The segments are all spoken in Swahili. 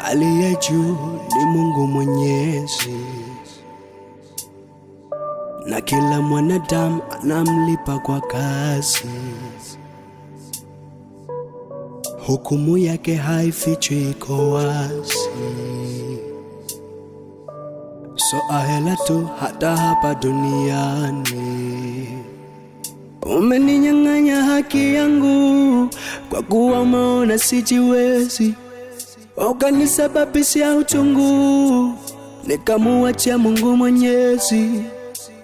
Aliye juu ni Mungu Mwenyezi, na kila mwanadamu anamlipa kwa kazi. Hukumu yake haifichwi, iko wazi. So ahela tu hata hapa duniani. Umeninyang'anya haki yangu kwa kuwa umeona sijiwezi, ukanisababishia uchungu, nikamuachia Mungu Mwenyezi.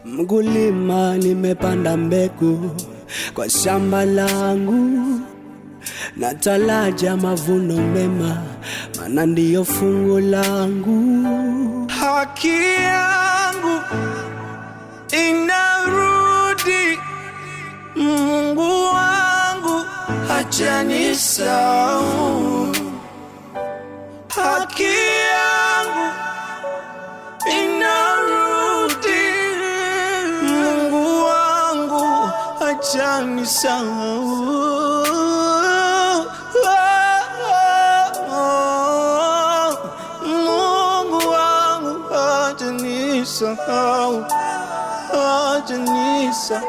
Mkulima nimepanda mbegu kwa shamba langu, nataraja mavuno mema, maana ndiyo fungu langu. Haki yangu inarudi, Mungu wangu hajanisahau. Haki yangu inarudi, Mungu wangu hajanisahau. Mungu wangu hajanisahau, hajanisahau.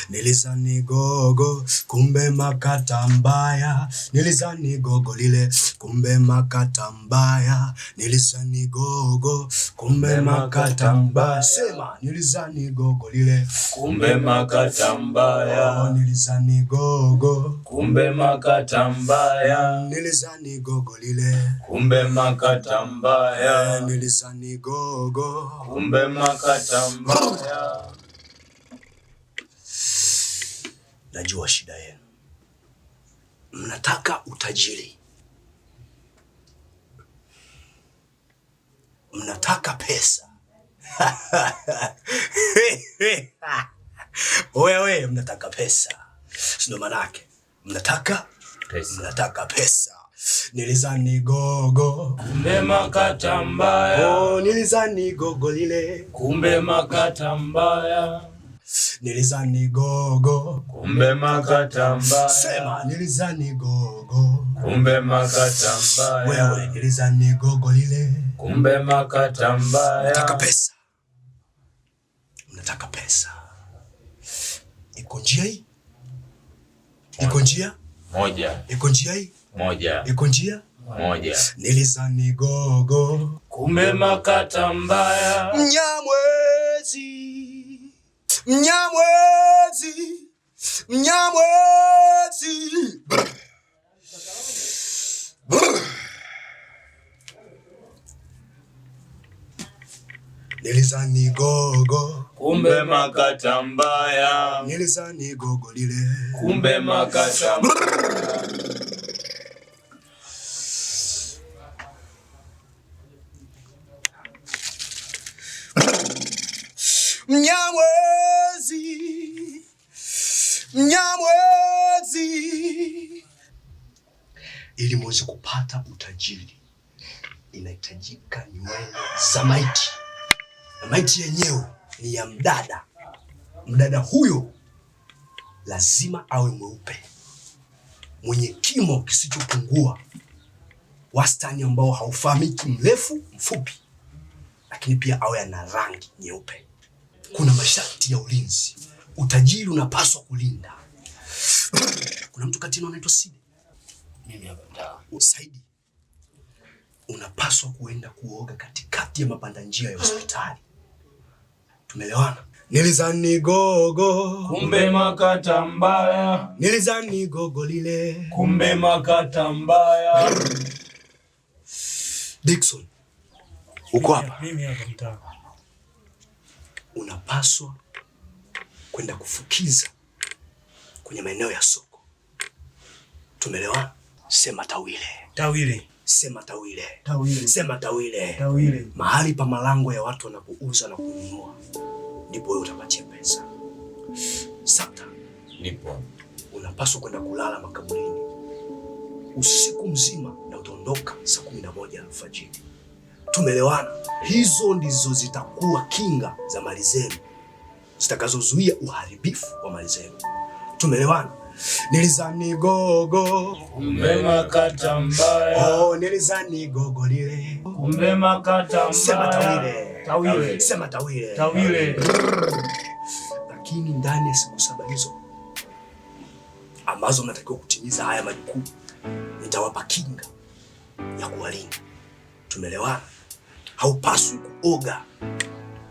Nilizani gogo, kumbe makata mbaya. Nilizani gogo lile, kumbe makata mbaya. Nilizani gogo, kumbe makata mbaya. Sema, nilizani gogo lile, kumbe makata mbaya. Oh, nilizani gogo, kumbe makata mbaya. Nilizani gogo lile, kumbe makata mbaya. Nilizani gogo, kumbe makata mbaya. Najua shida yenu. Mnataka utajiri. Mnataka pesa. Wewe mnataka pesa. Sio manake. Mnataka pesa. Mnataka pesa. Nilizani gogo, kumbe makata mbaya. Oh, nilizani gogo lile, kumbe makata mbaya. Nilizani gogo, kumbe makata mbaya. Sema, nilizani gogo, kumbe makata mbaya. Wewe nilizani gogo lile, kumbe makata mbaya. Mnataka pesa. Mnataka pesa. Iko njia hii? Iko njia? Moja. Iko njia hii? Moja. Iko njia? Moja. Nilizani gogo, kumbe makata mbaya. Mnyamwezi, Mnyamwezi, Mnyamwezi. Nilizani gogo, kumbe makata mbaya. Nilizani gogo lile, kumbe makata mbaya. Mnyamwezi, Mnyamwezi. Ili muweze kupata utajiri, inahitajika nywele za maiti. Na maiti yenyewe ni ya mdada. Mdada huyo lazima awe mweupe, mwenye kimo kisichopungua wastani, ambao haufahamiki mrefu mfupi, lakini pia awe ana rangi nyeupe. Kuna masharti ya ulinzi. Utajiri unapaswa kulinda. Kuna mtu kati yenu anaitwa Sidi? Mimi hapa. Saidi. unapaswa kuenda kuoga katikati ya mapanda njia ya hospitali. Tumeelewana? Nilizani gogo, kumbe makata mbaya. Nilizani gogo lile, kumbe makata mbaya. Dickson, uko hapa? Mimi hapa mtaa. Unapaswa kwenda kufukiza kwenye maeneo ya soko. Tumeelewana? Sema tawile. Tawile. Sema tawile. Tawile. Sema tawile. Tawile. Mahali pa malango ya watu wanapouza na kununua, ndipo wewe utapatia pesa. Sasa Nipo. unapaswa kwenda kulala makaburini usiku mzima na utaondoka saa 11 alfajiri. Tumeelewana? Hizo ndizo zitakuwa kinga za mali zenu zitakazozuia uharibifu wa mali zenu. Tumeelewana? Nilizani gogo, kumbe makata mbaya. Oh, nilizani gogo lile, kumbe makata mbaya. Sema tawile. Tawile. Sema tawile. Tawile. Lakini ndani ya siku 7 hizo ambazo mnatakiwa kutimiza haya majukumu, nitawapa kinga ya kuwalinda. Tumeelewana? Haupaswi kuoga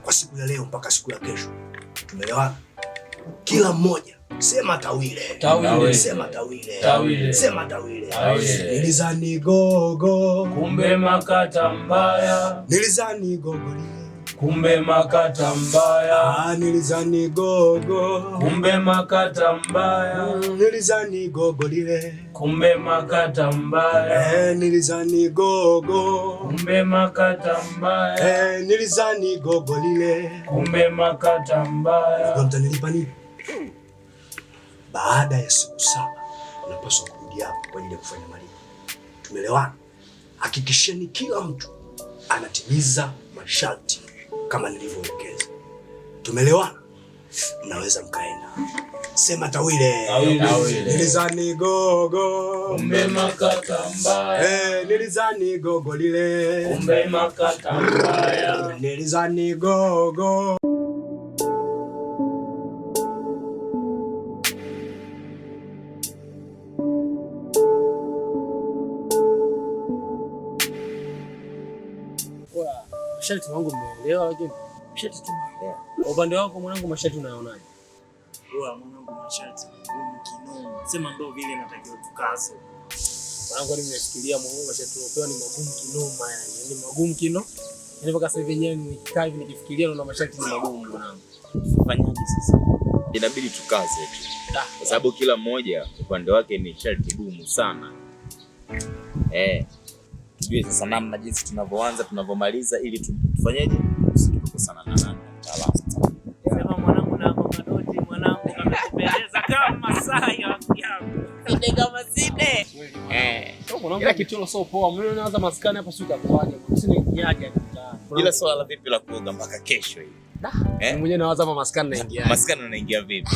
kwa siku ya leo mpaka siku ya kesho. Tumeelewana? Kila mmoja sema tawile. Tawile. Sema tawile. Tawile. Sema tawile. Tawile. Nilizani gogo, kumbe makata mbaya. nilizani gogo lile, kumbe makata mbaya. nilizani gogo, kumbe makata mbaya. nilizani gogo lile, kumbe makata mbaya. nilizani gogo, kumbe makata mbaya. nilizani gogo lile, kumbe makata mbaya. Kwa mtanilipa nini? Baada ya siku 7 unapaswa kurudi hapa kwa ajili ya kufanya malipo. Tumeelewana? Hakikisheni kila mtu anatimiza masharti kama nilivyoelekeza. Tumeelewana? Mnaweza mkaenda. Sema tawile. Tawile. Nilizani gogo, kumbe makata mbaya. nilizani gogo lile, kumbe makata mbaya. nilizani gogo. Masharti wangu umeelewa, lakini masharti tumeelewa. Kwa upande wako mwanangu, masharti unayonaje? Mwanangu, masharti ngumu kinoma. Sema ndo vile natakiwa tukaze. Mwanangu nimefikiria mwanangu, masharti unayopewa ni magumu kinoma yani. Ni magumu kinoma. Yaani mpaka sasa hivi yenyewe nikikaa hivi nikifikiria na masharti ni magumu mwanangu. Fanyaje sasa? Inabidi tukaze tu. Kwa sababu kila mmoja upande wake ni sharti gumu sana. Tujue sasa namna jinsi tunavyoanza tunavyomaliza ili tufanyeje? Tusikosana na nani mtaalamu. Sema mwanangu, na hapo madoti mwanangu amekupendeza kama saa ya yangu. Sinde kama sinde. Kila kitu sio poa. Mimi naanza maskani hapa sio kafanya. Usini niaje mtaani. Ila swala la vipi la kuoga mpaka kesho hii? Mimi mwenyewe naanza maskani naingia. Maskani unaingia vipi?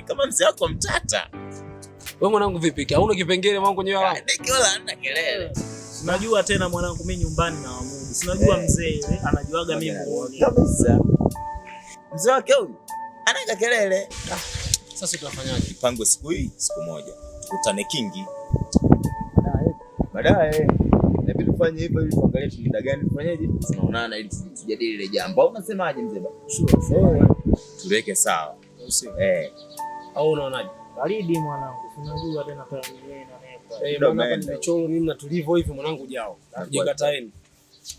Kama mzee wako mtata. Wewe mwanangu vipi? Hauna kipengele mwanangu kwenye wao? Nikiwa anda kelele. Unajua tena mwanangu, mimi nyumbani na wamudu. Sinajua mzee ile anajuaga mimi muone. Kabisa. Mzee wake huyu anaga kelele. Sasa tutafanyaje? Pango siku hii, siku moja. Tukutane Kingi. Baadaye. Inabidi tufanye hivyo ili tuangalie shida gani tufanyeje? Tunaonana ili tujadili ile jambo. Unasemaje mzee baba? Sure. Tuweke sawa. Au unaonaje? Baridi mwanangu. Unajua tena kwa mwenyewe na hapa nimechoro nini na tulivyo hivi mwanangu jao. Tujikataeni.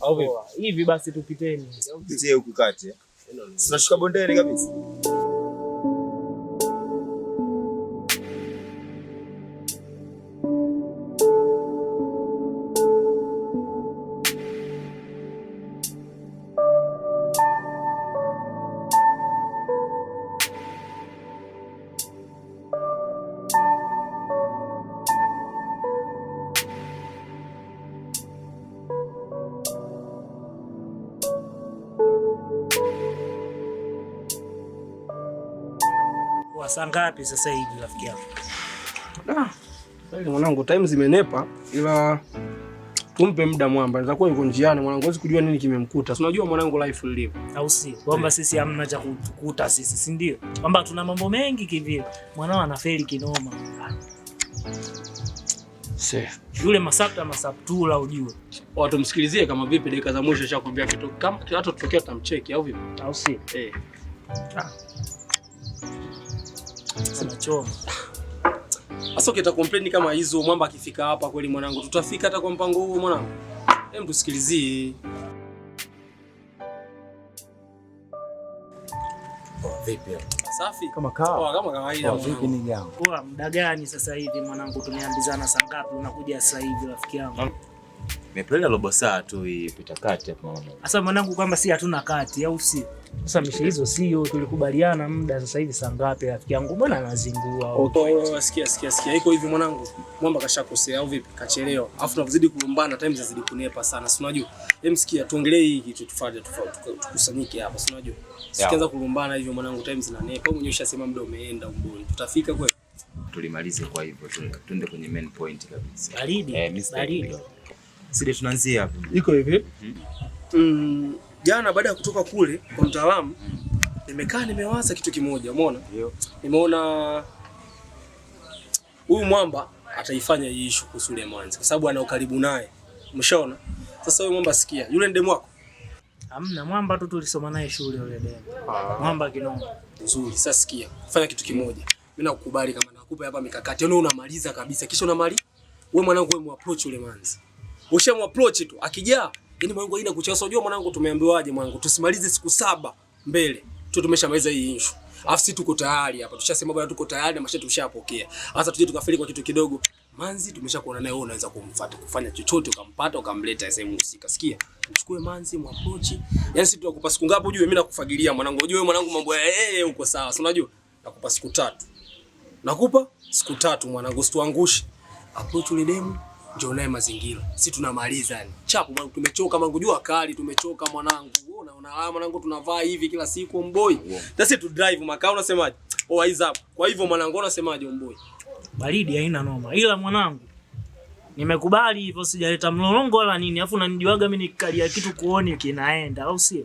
Au vipi? Hivi basi tupiteni. Tupitie huku kati. Tunashuka bondeni kabisa. Saa ngapi sasa hivi rafiki yangu? Sasa mwanangu, time zimenepa, ila tumpe muda mwamba. Anaweza kuwa yuko njiani mwanangu, huwezi kujua nini kimemkuta. Si unajua mwanangu life ilivyo. Au si? Kwamba sisi hamna cha kukuta sisi, si ndio? Kwamba tuna mambo mengi kivile. Mwanao anafeli kinoma. Safe. Yule masaptula ujue. Watu msikilizie kama vipi dakika za mwisho shakwambia kitu. Kama watu tutokea tutamcheki au vipi? Au si? Sana choma. Sasa ukita complain kama hizo mwamba akifika hapa kweli mwanangu tutafika hata kwa mpango huo mwanangu. Hem tusikilizie. Vipi? Safi. Kama kawa. Kama kawaida. Vipi ni yangu? Poa, muda gani sasa hivi mwanangu tumeambizana saa ngapi unakuja sasa hivi rafiki yangu? Nimependa robo saa tu ipita kati hapo mama. Sasa mwanangu kwamba si hatuna kati au si? Sasa mishe hizo sio tulikubaliana muda sasa hivi saa ngapi rafiki yangu? Mbona anazingua? Okay. Sikia. Iko hivi mwanangu. Mwamba kashakosea au vipi? Kachelewa. Alafu tunazidi kulumbana time zazidi kunepa sana. Si unajua? Hem sikia tuongelee hii kitu tufanye tukusanyike hapa. Si unajua? Sikianza kulumbana hivyo mwanangu time zinanepa. Wewe mwenyewe ushasema muda umeenda umboni. Tutafika kweli? Tulimalize kwa hivyo tuende kwenye main point kabisa. Baridi. Sisi tunaanzia hapo. Iko hivi. Jana baada ya kutoka kule kwa mtaalamu nimekaa nimewaza kitu kimoja, umeona? Ndio. Nimeona huyu mwamba ataifanya hii issue kuhusu yule Mwanzi kwa sababu ana ukaribu naye. Umeshaona? Sasa wewe mwamba sikia, yule ndemu wako? Hamna, mwamba tu tulisoma naye shule yule demu. Mwamba kinoma. Nzuri. Sasa sikia, fanya kitu kimoja. Mimi nakukubali kama nakupa hapa mikakati. Yaani unamaliza kabisa. Kisha unamali wewe mwanangu wewe muapproach yule Mwanzi. Ushamuapproach tu akijaa yani mwanangu haina kucheza. Unajua mwanangu tumeambiwaje mwanangu tusimalize siku 7 mbele. Tu tumeshamaliza hii issue. Alafu sisi tuko tayari hapa. Tushasema bwana tuko tayari na masharti tushapokea. Sasa tuje tukafeli kwa kitu kidogo. Manzi tumeshakuona naye wewe unaweza kumfuata kufanya chochote ukampata ukamleta sehemu husika. Sikia. Mchukue Manzi muapproach. Yaani sisi tunakupa siku ngapi ujue mimi nakufagilia mwanangu. Unajua wewe mwanangu mambo ya uko sawa. Si unajua? Nakupa siku 3. Nakupa siku 3 mwanangu usituangushe. Approach ile demu njoo naye mazingira. Sisi tunamaliza yani. Chapu mwanangu tumechoka mwanangu jua kali tumechoka mwanangu. Wewe unaona mwanangu tunavaa hivi kila siku mboi. Sasa tu drive makao unasemaje? Eyes up. Kwa hivyo mwanangu unasemaje mboi? Baridi haina noma. Ila mwanangu nimekubali hivyo sijaleta mlolongo wala nini. Alafu unanijuaga mimi nikalia kitu kuoni kinaenda au sio?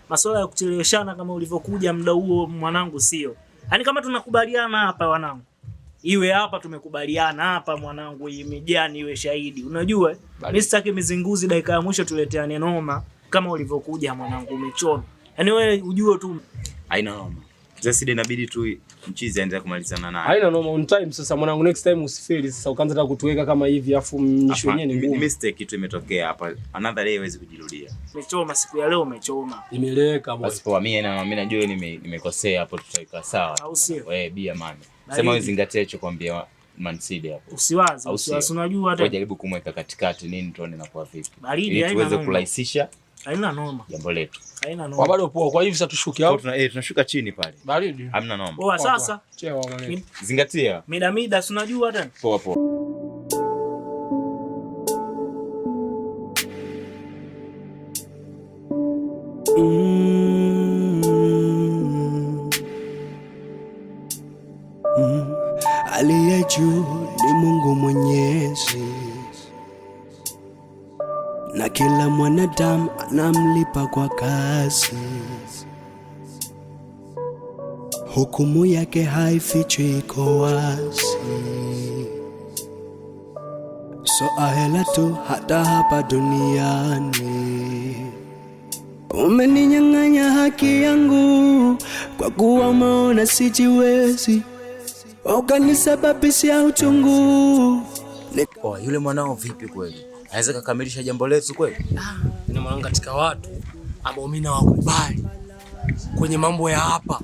Masuala ya kucheleweshana kama ulivyokuja muda huo mwanangu sio. Yaani kama tunakubaliana hapa wanangu. Iwe hapa tumekubaliana hapa mwanangu imejani iwe shahidi. Unajua? Mimi sitaki mizinguzi dakika ya mwisho tuleteane noma kama ulivyokuja mwanangu umechona. Yaani wewe ujue tu haina noma. Sasa inabidi tu mchizi aendelee kumalizana naye. Haina noma on time sasa mwanangu next time usifeli sasa ukaanza hata kutuweka kama hivi afu mnyisho wenyewe ni ngumu. Mistake tu imetokea hapa. Another day haiwezi kujirudia. umechoma siku ya leo umechoma. Imeleka boy. Basi kwa mimi najua nimekosea hapo tutaweka sawa. Au sio? Wewe bia man. Sema wewe zingatia hicho kwambia Man City hapo. Usiwaze, unajua hata. Jaribu kumweka katikati nini tuone inakuwa vipi. Baridi ili tuweze kurahisisha. Haina noma. Jambo letu. Haina noma. Bado poa. Kwa hivi sasa tushuke hapo. Tunashuka chini pale. Baridi. Hamna noma. Poa sasa. Chewa mwanangu. Zingatia. Mida si unajua tena. Poa poa. Aliye juu ni Mungu Mwenyezi, na kila mwanadamu anamlipa kwa kazi. Hukumu yake haifichwi, iko wazi. So ahela tu hata hapa duniani. Umeninyang'anya haki yangu kwa kuwa umeona sijiwezi, ukanisababishia uchungu. Oh, yule mwanao vipi kweli? Aweza kukamilisha jambo letu kweli? Ni mwanangu katika watu ambao mimi nawakubali kwenye mambo ya hapa.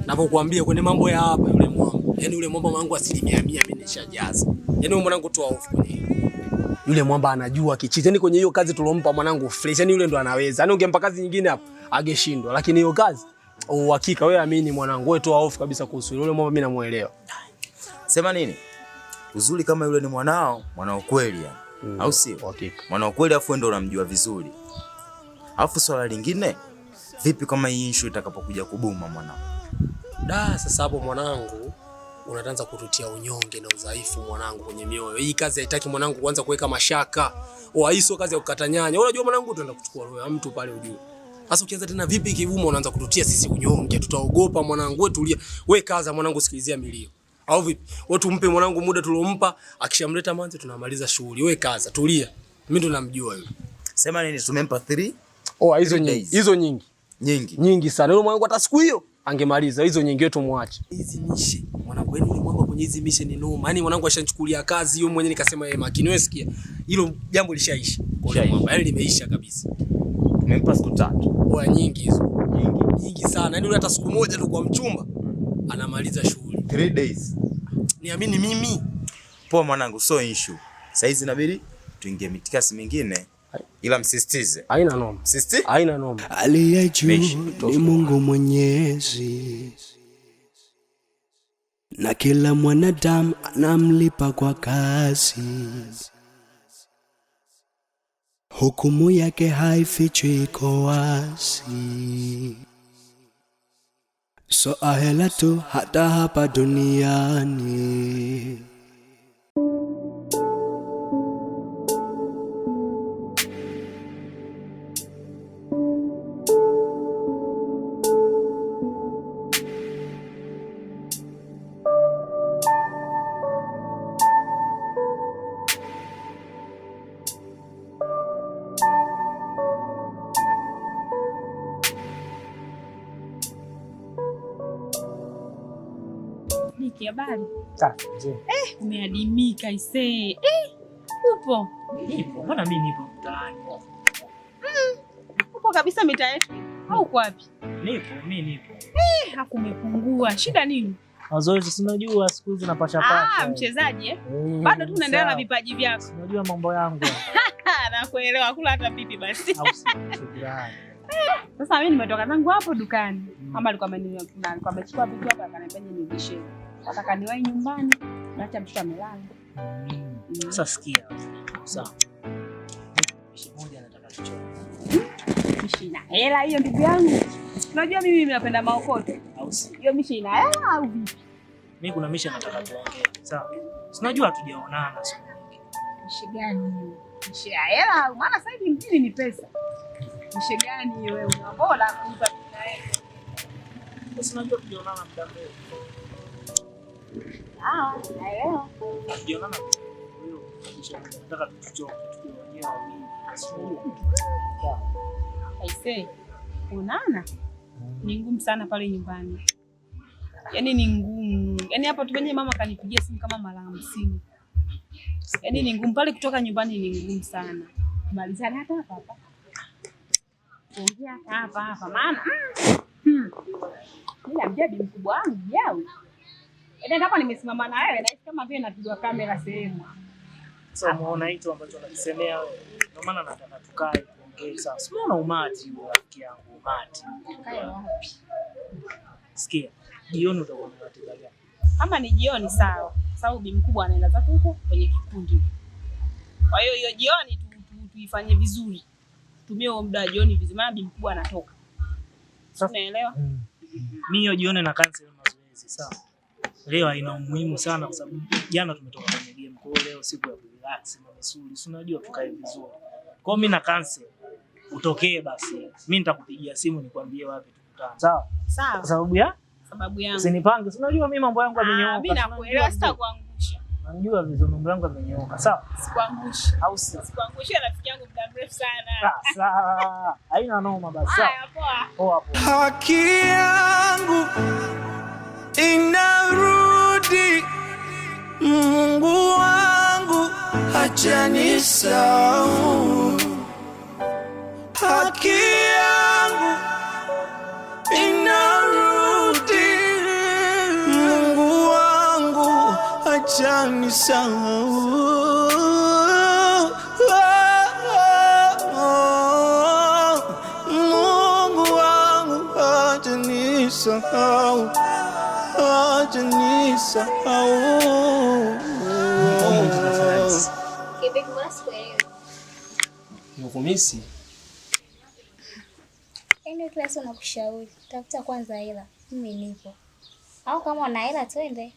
Napokuambia kwenye mambo ya hapa yule mwamba. Yaani yule mwamba wangu 100% mimi nishajaza. Yaani yule mwanangu toa hofu kwenye. Yule mwamba anajua kichiti. Yaani kwenye hiyo kazi tulompa mwanangu fresh. Yaani yule ndo anaweza. Yaani ungempa kazi nyingine hapo angeshindwa. Lakini hiyo kazi uhakika wewe amini mwanangu. Wewe toa hofu kabisa kuhusu yule mwamba, mimi namuelewa. Sema nini? Uzuri kama yule ni mwanao kweli yani. Au sio? Hakika. Mwanao kweli afu ndo unamjua vizuri. Alafu swala lingine, vipi kama hii issue itakapokuja kubuma mwanao? Sasa hapo mwanangu unaanza kututia unyonge na udhaifu mwanangu kwenye mioyo. Hii kazi haitaki mwanangu kuanza kuweka mashaka. Hii sio kazi ya kukata nyanya. Unajua mwanangu tunaenda kuchukua roho ya mtu pale ujue. Sasa ukianza tena vipi kibuma unaanza kututia sisi unyonge. Tutaogopa mwanangu, wewe tulia. Wewe kaza mwanangu, sikilizia milio. Au vipi? Wewe tumpe mwanangu muda tuliompa, akishamleta Manzi tunamaliza shughuli. Wewe kaza, tulia. Mimi ndo namjua yule. Sema nini tumempa 3? Oh, hizo nyingi. Hizo nyingi. Nyingi sana. Yule mwanangu hata siku hiyo angemaliza. Hizo nyingi wetu muache. Hizi mishe. Mwanangu yeye mwamba kwenye hizi mishe ni noma. Yaani mwanangu ashanichukulia kazi hiyo mwenyewe nikasema yeye makini. Wewe sikia. Hilo jambo lishaisha. Kwa hiyo mwamba yaani limeisha kabisa. Tumempa siku 3. Oya nyingi hizo. Nyingi sana. Yaani yule hata siku moja tu kwa mchumba anamaliza shughuli. 3 days. Niamini mimi. Poa mwanangu, so issue. Sasa hizi inabidi tuingie mitikasi mingine. Ila msisitize. Haina noma. Msisitize? Haina noma. Aliye juu ni Mungu Mwenyezi, na kila mwanadamu anamlipa kwa kazi. Hukumu yake haifichwi, iko wazi. So ahela tu hata hapa duniani. Habari? Safi. Umeadimika isee. Upo? Nipo. Mbona mimi nipo mtaani? Upo kabisa mitaa yetu. Au uko wapi? Mimi nipo. Haku umepungua. Shida nini? Mazoezi si unajua siku hizi napasha pasha. Mchezaji bado tu unaendelea na vipaji vyako. Unajua mambo yangu. Nakuelewa, kula hata pipi basi. Shukrani. Sasa mimi nimetoka zangu hapo dukani. Mama alikuwa amechukua vitu hapa akaniambia nirudishe. Nataka niwahi nyumbani, naacha mtoto amelala. Sasa sikia. Sawa. Mishi moja nataka tuchome. Mishi ina hela hiyo ndugu yangu. Unajua mimi napenda maokoto. Au si? Hiyo mishi ina hela au vipi? Mimi kuna mishi nataka tuongee. Sawa. Unajua hatujaonana siku nyingi. Mishi gani hiyo? Mishi ya hela, maana sasa hivi mjini ni pesa. Mishi gani hiyo wewe? Bora kuipa hela. Sasa unajua tujaonana muda mrefu. Naelewa. Tujaonana wewe. Kisha nataka tuchoke tukiongea wawili. Aisee. Unaona? Ni ngumu sana pale nyumbani. Yaani ni ngumu. Yaani hapa tu wenyewe mama kanipigia simu kama mara 50. Yaani ni ngumu pale kutoka nyumbani, ni ngumu sana. Malizana hata hapa. Ongea hapa maana. Mimi mjabi mkubwa wangu jao. Yaani hapa nimesimama na wewe na kama vile napigwa kamera sehemu. Sasa umeona hicho ambacho unakisemea wewe. Ndio maana nataka tukae tuongee sasa. Umeona umati huo rafiki yangu, umati. Kae wapi? Sikia, jioni utakuwa na ratiba gani? Kama ni jioni sawa. Sababu bi mkubwa anaenda zake huko kwenye kikundi. Kwa hiyo hiyo jioni tuifanye vizuri. Tumie huo muda wa jioni vizuri maana bi mkubwa anatoka. Unaelewa? Mimi hiyo jioni na cancel mazoezi, sawa? Leo haina umuhimu sana kwa sababu jana tumetoka kwenye game. Kwa hiyo leo siku ya relax na misuli. Si unajua tukae vizuri. Kwa hiyo mimi na cancel. Utokee basi. Mimi nitakupigia simu nikwambie wapi tukutane. Sawa? Sawa. Kwa sababu yangu. Usinipange. Si unajua mimi mambo yangu yamenyooka. Mimi nakuelewa, sitakuangusha. Unajua vizuri mambo yangu yamenyooka. Sawa? Sikuangushi. Au si? Sikuangushi rafiki yangu muda mrefu sana. Sawa. Haina noma basi. Sawa. Poa. Poa. Haki yangu inarudi, Mungu wangu acha nisahau. Haki yangu inarudi, Mungu wangu acha nisahau. Mungu wangu acha nisahau. Acha nisahau. Kivipi mbona sikuelewi? Nikumisi. Yaani kila siku nakushauri, tafuta kwanza hela. Mimi nipo. Au kama una hela twende.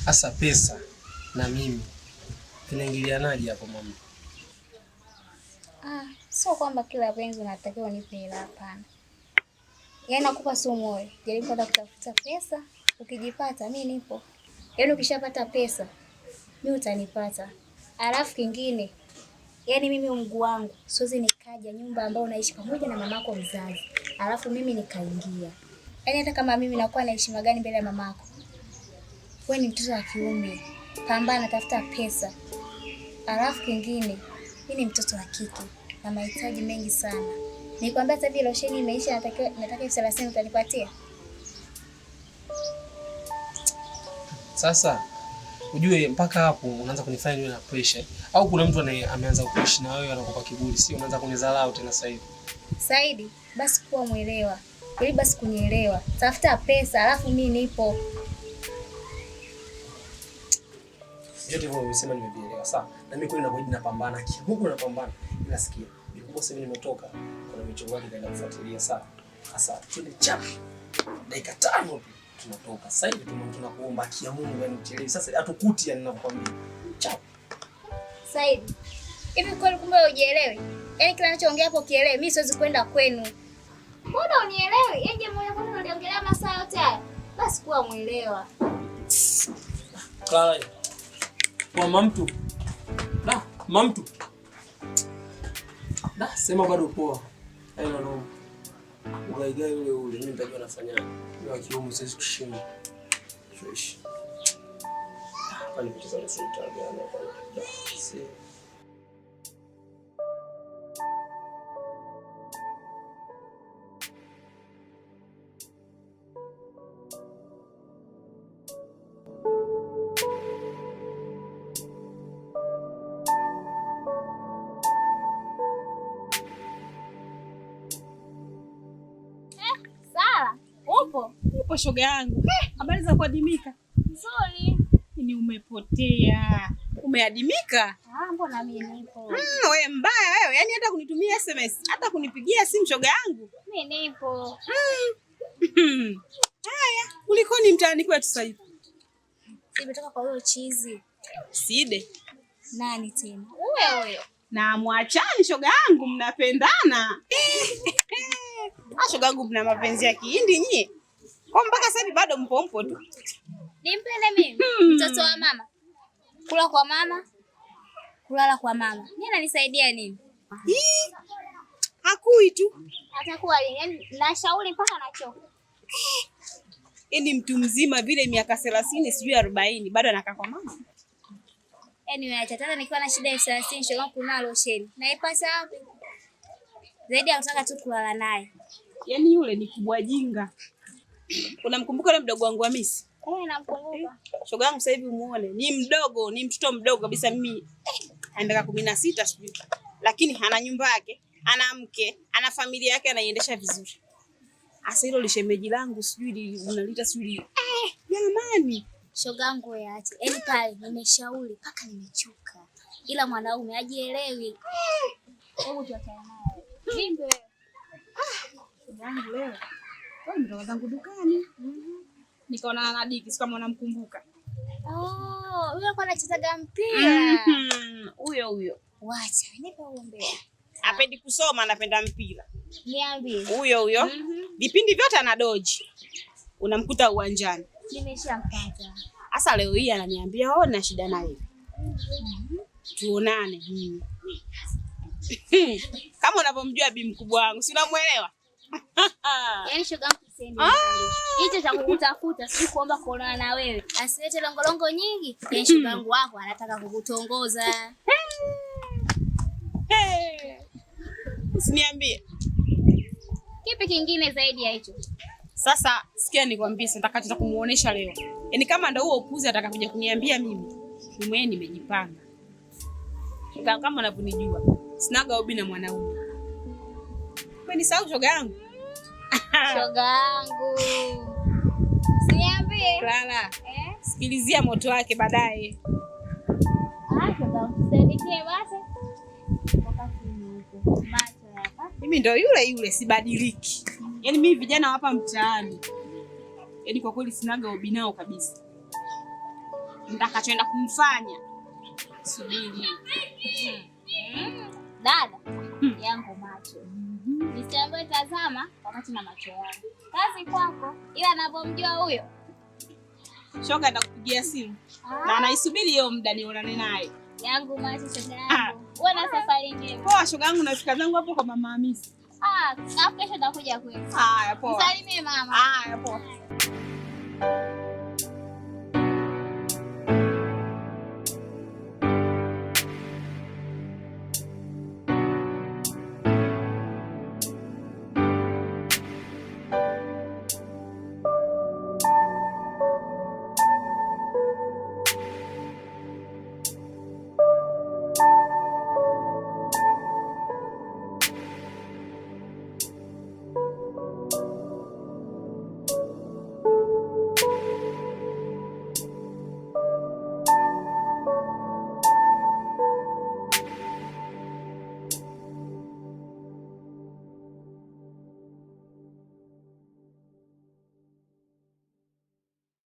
Asa pesa na mimi vinaingilianaje hapo mama? Sio kwamba kila penzi unatakiwa unipe hela, hapana. Yaani nakupa sumu wewe. Jaribu kwanza kutafuta pesa, ukijipata mimi nipo. Yaani ukishapata pesa mimi utanipata. Alafu kingine, yaani mimi mguu wangu siwezi nikaja nyumba ambayo unaishi pamoja na mamako mzazi. Alafu mimi nikaingia. Yaani hata kama mimi nakuwa na heshima gani mbele ya mamako? Wewe ni mtoto wa kiume. Pambana, tafuta pesa. Alafu kingine, mimi ni mtoto wa kike na mahitaji mengi sana. Nikwambia hata vile losheni imeisha, nataka 30,000 utanipatia? Sasa ujue mpaka hapo unaanza kunifanya niwe na pressure. Au kuna mtu ameanza kuishi na wewe anakupa kiburi, sio unaanza kunidharau tena sasa hivi. Saidi, basi kuwa mwelewa. Ili basi kunielewa. Tafuta pesa, alafu mimi nipo. Yote hivyo umesema nimevielewa, sawa. Na mimi kweli nakuja napambana, Mungu napambana. Ila sikia, nikupo sasa nimetoka, kuna michongo yake kaenda kufuatilia, sawa. Sasa twende chap. Dakika 5 tu tunatoka. Sasa hivi tunakuomba kia Mungu yani uchelewe. Sasa hatukuti yani ninakwambia. Chap. Saidi, hivi kweli kumbe hujielewi? Yaani kila ninachoongea hapo kielewe, mimi siwezi kwenda kwenu. Mbona unielewi? Yaje moyo wangu unaliongelea masaa yote haya. Basi kuwa muelewa. Clara. Kwa mamtu. Da, mamtu. Da, sema bado poa. Haina noma. Ugaigai ule mimi nitajua nafanyaje. Ni wa kiume siwezi kushinda. Fresh. Pale kucheza na sultani hapa. Si. Upo shoga yangu. Habari za kuadimika? Nzuri. Ni umepotea. Umeadimika? Mbona mimi nipo? Wewe mbaya wewe. Yaani hata kunitumia SMS, hata kunipigia simu shoga yangu. Mimi nipo. Haya, kulikoni mtaani kwetu sasa hivi? Nimetoka kwa huyo chizi. Side. Nani tena? Huyo. Na mwachani shoga yangu, mnapendana. Shoga yangu mna mapenzi ya kihindi nyie. Kwa mpaka sasa hivi bado mpo tu. Nimpende mimi, mtoto wa mama. Kula kwa mama, kulala kwa mama. Mimi ananisaidia nini? Hakui tu. Atakuwa yani nashauri mpaka nachoka. Yaani mtu mzima vile miaka 30 sijui 40 bado anakaa kwa mama. Yaani nimeacha tata nikiwa na shida ya 30 shoga kununua losheni. Naipata wapi? Zaidi ya kutaka tu kulala naye. Yaani yule ni kubwa jinga. Unamkumbuka yule mdogo wangu Hamisi? Namkumbuka. Shoga yangu sasa hivi umuone, ni mdogo, ni mtoto mdogo kabisa mimi. Ana miaka 16 sijui. Lakini ana nyumba yake, ana mke, ana familia yake anaiendesha vizuri. Asa hilo lishemeji langu sijui unalita sijui. Jamani. Shoga yangu yaache. Yaani pale nimeshauri mpaka nimechoka. Ila mwanaume ajielewi. Hebu tuachane naye. Vipi wewe? Shoga yangu leo. Wewe ndio zangu dukani. Nikaona na Diki kama unamkumbuka. Huyo alikuwa anachezaga mpira. Huyo. Wacha, nipe uombea. Hapendi kusoma, anapenda mpira. Niambie. Huyo. Vipindi vyote ana doji. Unamkuta uwanjani. Nimeshampata. Sasa leo hii ananiambia na shida naye. Tuonane. Kama unavyomjua bi mkubwa wangu, si unamuelewa? Yaani shoga yangu siendi. Hicho cha kukutafuta si kuomba kuonana na wewe. Asilete longolongo nyingi. Yaani shoga yangu wako anataka kukutongoza. Usiniambie. Kipi kingine zaidi ya hicho? Sasa sikia nikwambie, nataka kumuonesha leo. Yaani kama ndio huo upuzi atakakuja kuniambia mimi mwenyewe nimejipanga. Kama unavyonijua, sinaga ubi na mwanaume. Umenisahau shoga yangu? Shoga yangu. Usiniambie. Clara. Sikilizia moto wake baadaye. Shoga yangu, saidikie basi. Wakati huko. Macho hapa. Mimi ndio yule sibadiliki. Yaani mimi vijana hapa mtaani. Yaani kwa kweli sinaga ubi nao kabisa. Nitakachoenda kumfanya. Subiri. Dada yangu macho. Nisiambiwe tazama wakati na macho yangu. Kazi kwako. Ila ninapomjua huyo shoga atakupigia simu. Na anaisubiri hiyo muda nionane naye. Yangu macho shoga yangu. Wewe na safari njema. Poa shoga yangu, nafika zangu hapo kwa mama Hamisi. Kesho nitakuja kwenu. Haya poa. Msalimie mama. Haya poa.